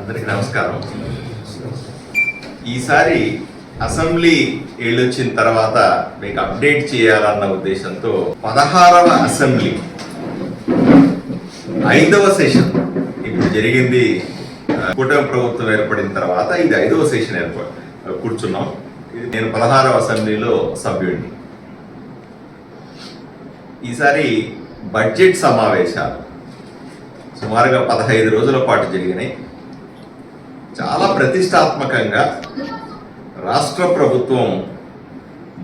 అందరికీ నమస్కారం. ఈసారి అసెంబ్లీ ఏళ్ళొచ్చిన తర్వాత మీకు అప్డేట్ చేయాలన్న ఉద్దేశంతో 16వ అసెంబ్లీ 5వ సెషన్ ఇప్పుడు జరిగింది. కూటమి ప్రభుత్వం ఏర్పడిన తర్వాత ఇది 5వ సెషన్ కూర్చున్నాం. నేను 16వ అసెంబ్లీలో సభ్యుడిని. ఈసారి బడ్జెట్ సమావేశాలు సుమారుగా 15 రోజుల పాటు జరిగినాయి. చాలా ప్రతిష్టాత్మకంగా రాష్ట్ర ప్రభుత్వం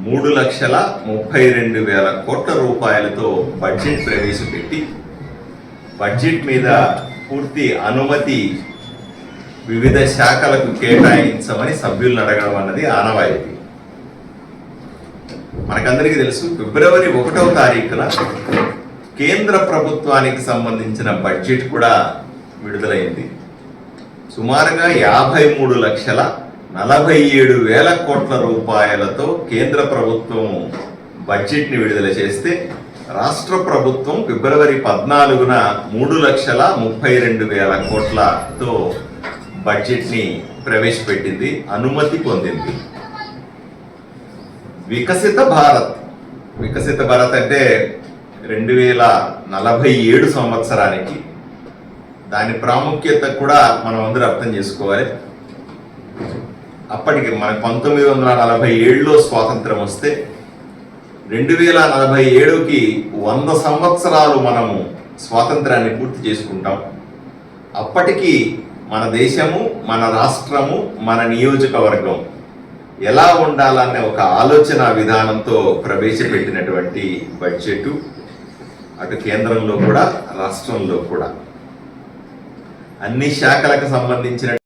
3,32,000 కోట్ల రూపాయలతో బడ్జెట్ ప్రవేశపెట్టి బడ్జెట్ మీద పూర్తి అనుమతి వివిధ శాఖలకు కేటాయించమని సభ్యులను అడగడం అన్నది ఆనవాయితీ. మనకందరికీ తెలుసు, ఫిబ్రవరి 1వ తారీఖున కేంద్ర ప్రభుత్వానికి సంబంధించిన బడ్జెట్ కూడా విడుదలైంది. సుమారుగా 53,47,000 కోట్ల రూపాయలతో కేంద్ర ప్రభుత్వం బడ్జెట్ని విడుదల చేస్తే రాష్ట్ర ప్రభుత్వం ఫిబ్రవరి 14న 3,32,000 కోట్లతో బడ్జెట్ని ప్రవేశపెట్టింది, అనుమతి పొందింది. వికసిత భారత్ అంటే 2047 సంవత్సరానికి దాని ప్రాముఖ్యత కూడా మనం అందరూ అర్థం చేసుకోవాలి. అప్పటికి మనకు 1947లో స్వాతంత్రం వస్తే 2047కి 100 సంవత్సరాలు మనము స్వాతంత్రాన్ని పూర్తి చేసుకుంటాం. అప్పటికి మన దేశము, మన రాష్ట్రము, మన నియోజకవర్గం ఎలా ఉండాలనే ఒక ఆలోచన విధానంతో ప్రవేశపెట్టినటువంటి బడ్జెట్ అటు కేంద్రంలో కూడా రాష్ట్రంలో కూడా అన్ని శాఖలకు సంబంధించిన